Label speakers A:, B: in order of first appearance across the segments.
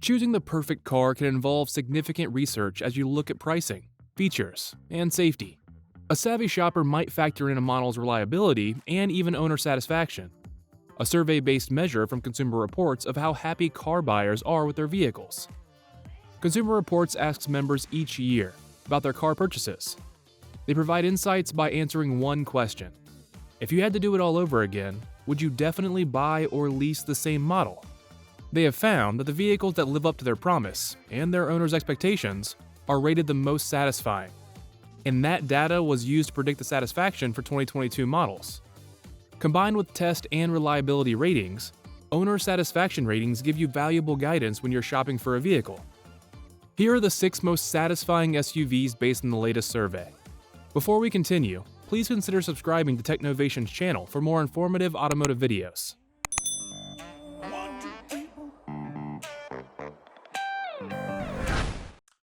A: Choosing the perfect car can involve significant research as you look at pricing, features, and safety. A savvy shopper might factor in a model's reliability and even owner satisfaction. A survey-based measure from Consumer Reports of how happy car buyers are with their vehicles. Consumer Reports asks members each year about their car purchases. They provide insights by answering one question. If you had to do it all over again, would you definitely buy or lease the same model? They have found that the vehicles that live up to their promise and their owners' expectations are rated the most satisfying. And that data was used to predict the satisfaction for 2022 models. Combined with test and reliability ratings, owner satisfaction ratings give you valuable guidance when you're shopping for a vehicle. Here are the 6 most satisfying SUVs based on the latest survey. Before we continue, please consider subscribing to Technovations channel for more informative automotive videos.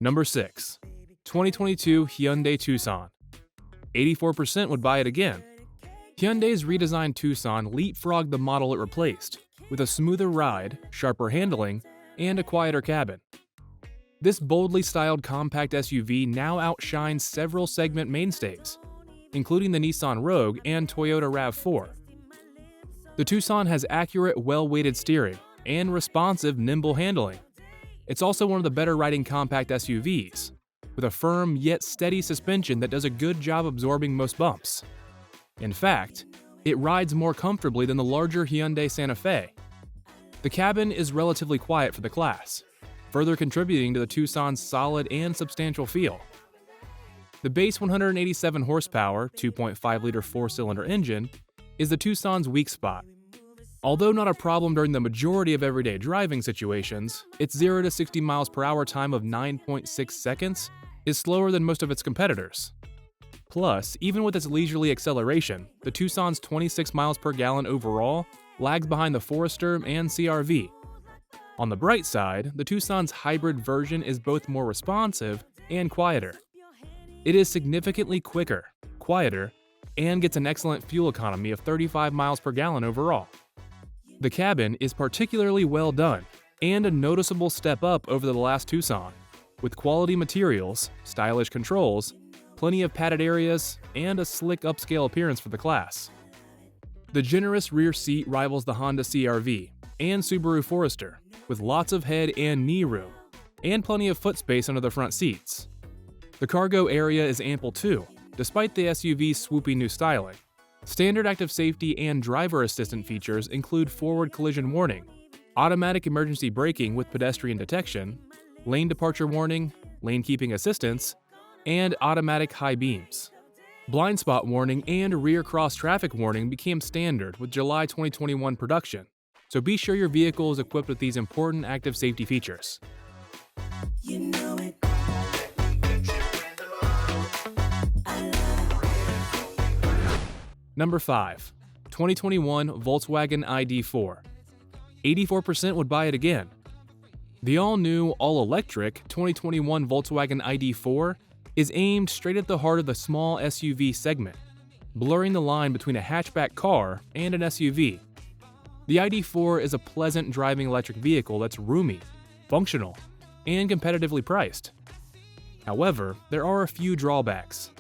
A: Number 6. 2022 Hyundai Tucson. 84% would buy it again. Hyundai's redesigned Tucson leapfrogged the model it replaced, with a smoother ride, sharper handling, and a quieter cabin. This boldly styled compact SUV now outshines several segment mainstays, including the Nissan Rogue and Toyota RAV4. The Tucson has accurate, well-weighted steering and responsive, nimble handling. It's also one of the better riding compact SUVs, with a firm yet steady suspension that does a good job absorbing most bumps. In fact, it rides more comfortably than the larger Hyundai Santa Fe. The cabin is relatively quiet for the class, further contributing to the Tucson's solid and substantial feel. The base 187 horsepower, 2.5-liter 4-cylinder engine is the Tucson's weak spot. Although not a problem during the majority of everyday driving situations, its 0 to 60 miles per hour time of 9.6 seconds is slower than most of its competitors. Plus, even with its leisurely acceleration, the Tucson's 26 miles per gallon overall lags behind the Forester and CR-V. On the bright side, the Tucson's hybrid version is both more responsive and quieter. It is significantly quicker, quieter, and gets an excellent fuel economy of 35 miles per gallon overall. The cabin is particularly well done, and a noticeable step up over the last Tucson, with quality materials, stylish controls, plenty of padded areas, and a slick upscale appearance for the class. The generous rear seat rivals the Honda CR-V and Subaru Forester, with lots of head and knee room, and plenty of foot space under the front seats. The cargo area is ample too, despite the SUV's swoopy new styling. Standard active safety and driver assistant features include forward collision warning, automatic emergency braking with pedestrian detection, lane departure warning, lane keeping assistance, and automatic high beams. Blind spot warning and rear cross traffic warning became standard with July 2021 production, so be sure your vehicle is equipped with these important active safety features.
B: You know it.
A: Number 5. 2021 Volkswagen ID4. 84% would buy it again. The all-new, all-electric 2021 Volkswagen ID4 is aimed straight at the heart of the small SUV segment, blurring the line between a hatchback car and an SUV. The ID4 is a pleasant driving electric vehicle that's roomy, functional, and competitively priced. However, there are a few drawbacks.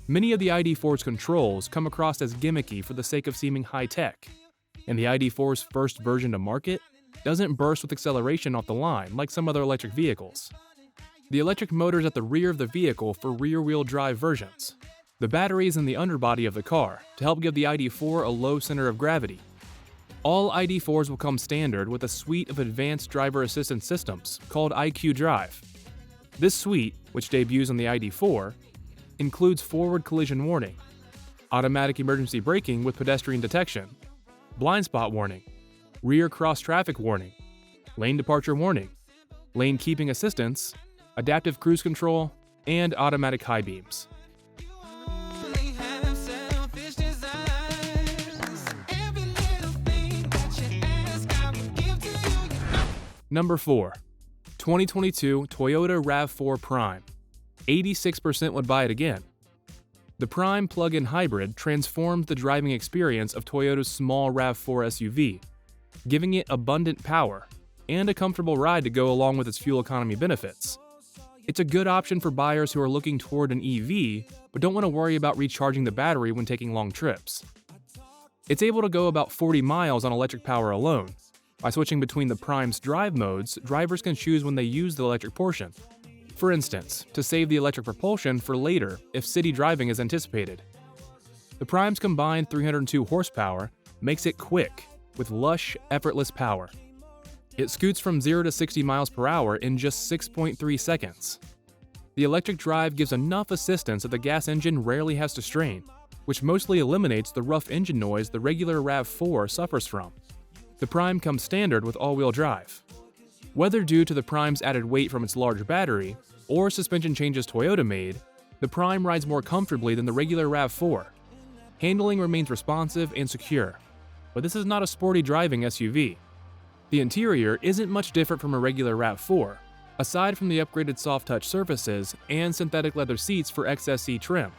A: Many of the ID4's controls come across as gimmicky for the sake of seeming high-tech, and the ID4's first version to market doesn't burst with acceleration off the line like some other electric vehicles. The electric motor's at the rear of the vehicle for rear-wheel drive versions. The battery is in the underbody of the car to help give the ID4 a low center of gravity. All ID4s will come standard with a suite of advanced driver assistance systems called IQ Drive. This suite, which debuts on the ID4, includes forward collision warning, automatic emergency braking with pedestrian detection, blind spot warning, rear cross traffic warning, lane departure warning, lane keeping assistance, adaptive cruise control, and automatic high beams. Number 4. 2022 Toyota RAV4 Prime. 86% would buy it again. The Prime plug-in hybrid transformed the driving experience of Toyota's small RAV4 SUV, giving it abundant power and a comfortable ride to go along with its fuel economy benefits. It's a good option for buyers who are looking toward an EV but don't want to worry about recharging the battery when taking long trips. It's able to go about 40 miles on electric power alone. By switching between the Prime's drive modes, drivers can choose when they use the electric portion. For instance, to save the electric propulsion for later if city driving is anticipated. The Prime's combined 302 horsepower makes it quick, with lush, effortless power. It scoots from 0 to 60 miles per hour in just 6.3 seconds. The electric drive gives enough assistance that the gas engine rarely has to strain, which mostly eliminates the rough engine noise the regular RAV4 suffers from. The Prime comes standard with all-wheel drive. Whether due to the Prime's added weight from its large battery, or suspension changes Toyota made, the Prime rides more comfortably than the regular RAV4. Handling remains responsive and secure, but this is not a sporty driving SUV. The interior isn't much different from a regular RAV4, aside from the upgraded soft-touch surfaces and synthetic leather seats for XSE trim.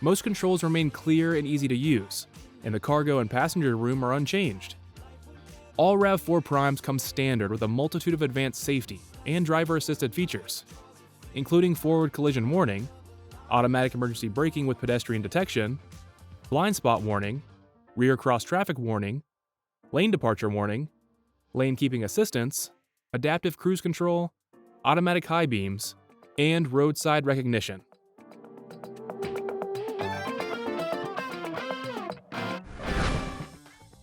A: Most controls remain clear and easy to use, and the cargo and passenger room are unchanged. All RAV4 Primes come standard with a multitude of advanced safety and driver-assisted features, including forward collision warning, automatic emergency braking with pedestrian detection, blind spot warning, rear cross-traffic warning, lane departure warning, lane keeping assistance, adaptive cruise control, automatic high beams, and roadside recognition.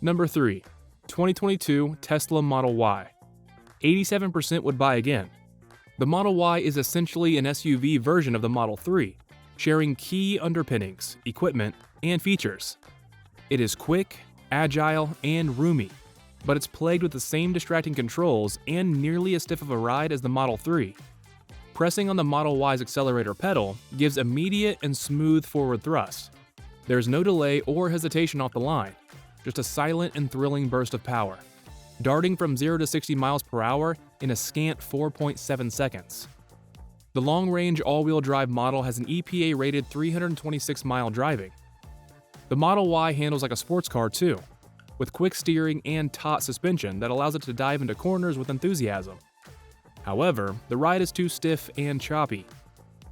A: Number 3. 2022 Tesla Model Y. 87% would buy again. The Model Y is essentially an SUV version of the Model 3, sharing key underpinnings, equipment, and features. It is quick, agile, and roomy, but it's plagued with the same distracting controls and nearly as stiff of a ride as the Model 3. Pressing on the Model Y's accelerator pedal gives immediate and smooth forward thrust. There's no delay or hesitation off the line, just a silent and thrilling burst of power, darting from 0 to 60 miles per hour in a scant 4.7 seconds. The long-range all-wheel drive model has an EPA-rated 326-mile driving. The Model Y handles like a sports car too, with quick steering and taut suspension that allows it to dive into corners with enthusiasm. However, the ride is too stiff and choppy.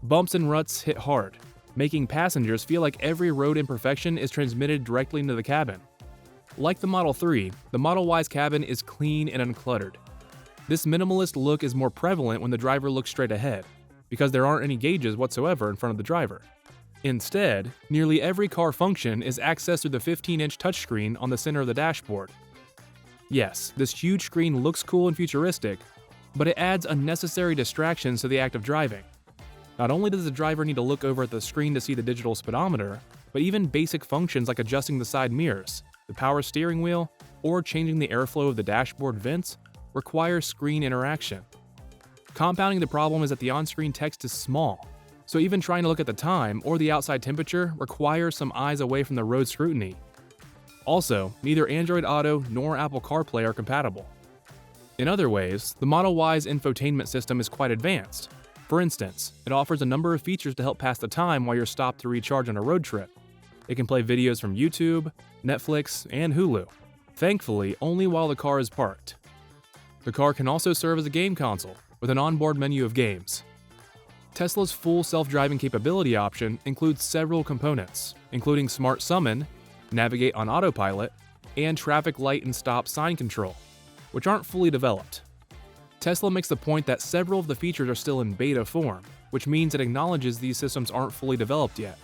A: Bumps and ruts hit hard, making passengers feel like every road imperfection is transmitted directly into the cabin. Like the Model 3, the Model Y's cabin is clean and uncluttered. This minimalist look is more prevalent when the driver looks straight ahead, because there aren't any gauges whatsoever in front of the driver. Instead, nearly every car function is accessed through the 15-inch touchscreen on the center of the dashboard. Yes, this huge screen looks cool and futuristic, but it adds unnecessary distractions to the act of driving. Not only does the driver need to look over at the screen to see the digital speedometer, but even basic functions like adjusting the side mirrors, the power steering wheel, or changing the airflow of the dashboard vents require screen interaction. Compounding the problem is that the on-screen text is small, so even trying to look at the time or the outside temperature requires some eyes away from the road scrutiny. Also, neither Android Auto nor Apple CarPlay are compatible. In other ways, the Model Y's infotainment system is quite advanced. For instance, it offers a number of features to help pass the time while you're stopped to recharge on a road trip. It can play videos from YouTube, Netflix, and Hulu, thankfully only while the car is parked. The car can also serve as a game console, with an onboard menu of games. Tesla's full self-driving capability option includes several components, including Smart Summon, Navigate on Autopilot, and Traffic Light and Stop sign control, which aren't fully developed. Tesla makes the point that several of the features are still in beta form, which means it acknowledges these systems aren't fully developed yet.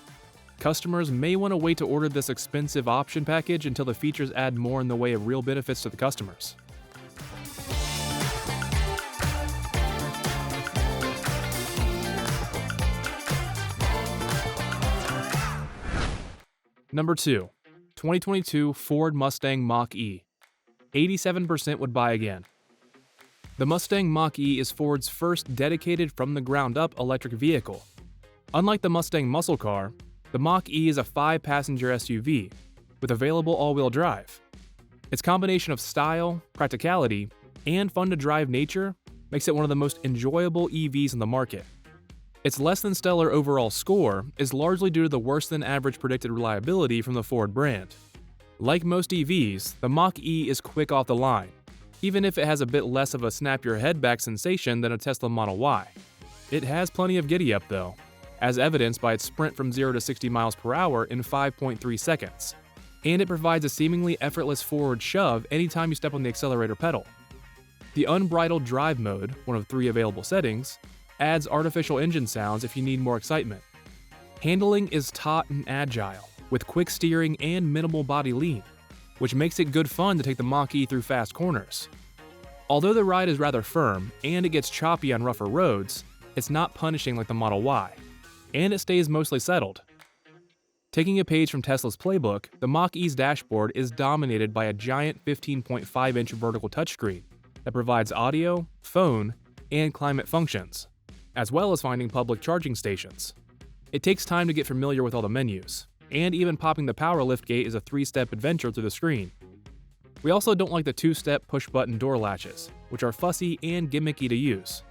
A: Customers may want to wait to order this expensive option package until the features add more in the way of real benefits to the customers. Number 2. 2022 Ford Mustang Mach-E. 87% would buy again. The Mustang Mach-E is Ford's first dedicated from-the-ground-up electric vehicle. Unlike the Mustang muscle car, the Mach-E is a 5-passenger SUV with available all-wheel drive. Its combination of style, practicality, and fun-to-drive nature makes it one of the most enjoyable EVs in the market. Its less-than-stellar overall score is largely due to the worse-than-average predicted reliability from the Ford brand. Like most EVs, the Mach-E is quick off the line. even if it has a bit less of a snap-your-head-back sensation than a Tesla Model Y. It has plenty of giddy-up though, as evidenced by its sprint from 0 to 60 miles per hour in 5.3 seconds, and it provides a seemingly effortless forward shove anytime you step on the accelerator pedal. The unbridled drive mode, one of 3 available settings, adds artificial engine sounds if you need more excitement. Handling is taut and agile, with quick steering and minimal body lean, which makes it good fun to take the Mach-E through fast corners. Although the ride is rather firm and it gets choppy on rougher roads, it's not punishing like the Model Y, and it stays mostly settled. Taking a page from Tesla's playbook, the Mach-E's dashboard is dominated by a giant 15.5-inch vertical touchscreen that provides audio, phone, and climate functions, as well as finding public charging stations. It takes time to get familiar with all the menus, and even popping the power liftgate is a 3-step adventure through the screen. We also don't like the 2-step push-button door latches, which are fussy and gimmicky to use.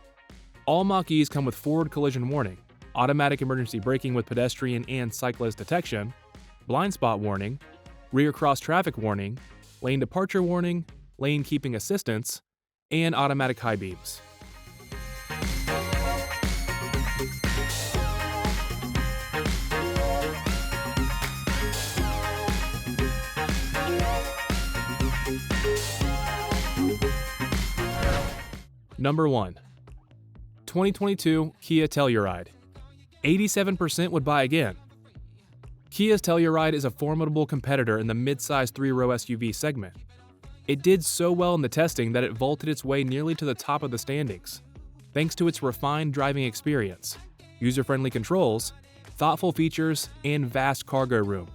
A: All Mach-E's come with forward collision warning, automatic emergency braking with pedestrian and cyclist detection, blind spot warning, rear cross traffic warning, lane departure warning, lane keeping assistance, and automatic high beams. Number 1. 2022 Kia Telluride. 87% would buy again. Kia's Telluride is a formidable competitor in the mid-size 3-row SUV segment. It did so well in the testing that it vaulted its way nearly to the top of the standings, thanks to its refined driving experience, user-friendly controls, thoughtful features, and vast cargo room.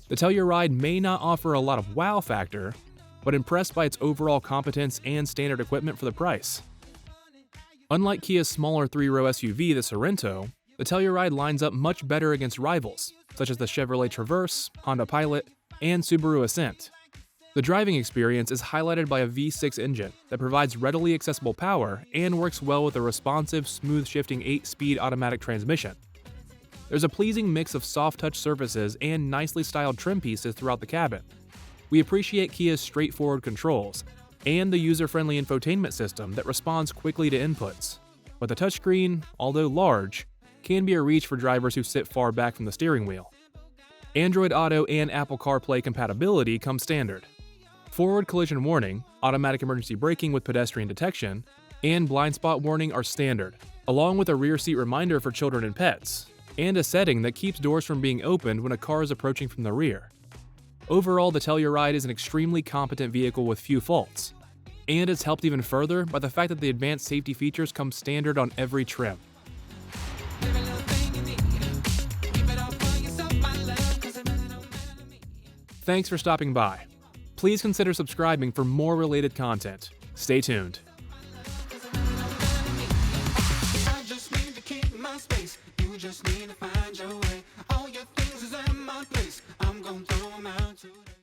A: The Telluride may not offer a lot of wow factor, but impressed by its overall competence and standard equipment for the price. Unlike Kia's smaller 3-row SUV, the Sorento, the Telluride lines up much better against rivals, such as the Chevrolet Traverse, Honda Pilot, and Subaru Ascent. The driving experience is highlighted by a V6 engine that provides readily accessible power and works well with a responsive, smooth-shifting 8-speed automatic transmission. There's a pleasing mix of soft-touch surfaces and nicely styled trim pieces throughout the cabin. We appreciate Kia's straightforward controls and the user-friendly infotainment system that responds quickly to inputs, but the touchscreen, although large, can be a reach for drivers who sit far back from the steering wheel. Android Auto and Apple CarPlay compatibility come standard. Forward collision warning, automatic emergency braking with pedestrian detection, and blind spot warning are standard, along with a rear seat reminder for children and pets, and a setting that keeps doors from being opened when a car is approaching from the rear. Overall, the Telluride is an extremely competent vehicle with few faults, and it's helped even further by the fact that the advanced safety features come standard on every trim. Thanks for stopping by. Please consider subscribing for more related content. Stay tuned.
B: I just need to keep my space. You just need to find your way. All your things is in my place. I'm gonna throw them out today.